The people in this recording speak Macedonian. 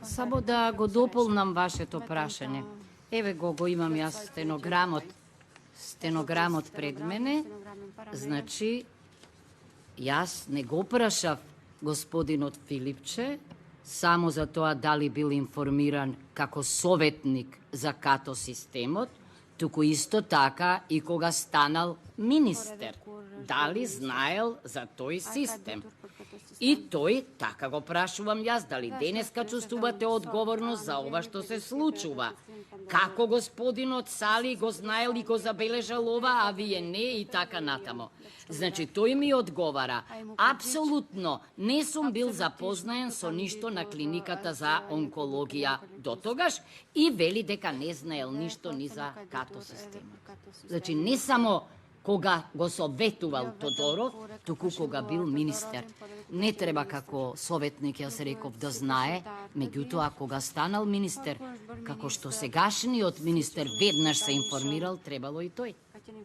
Само да го дополнам вашето прашање. Еве го имам јас стенограмот пред мене. Значи, јас не го прашав господинот Филипче само за тоа дали бил информиран како советник за като системот, туку исто така и кога станал министер. Дали знаел за тој систем? И тој, така го прашувам јас, дали денеска чувствувате одговорност за ова што се случува? Како господинот Сали го знаел и го забележал ова, а вие не и така натамо. Значи, тој ми одговара, апсолутно не сум бил запознаен со ништо на клиниката за онкологија до тогаш и вели дека не знаел ништо ни за като системот. Значи, не само кога го советувал Тодоров, туку кога бил министер. Не треба како советник, јас реков, да знае, меѓутоа кога станал министер, како што сегашниот министер веднаш се информирал, требало и тој.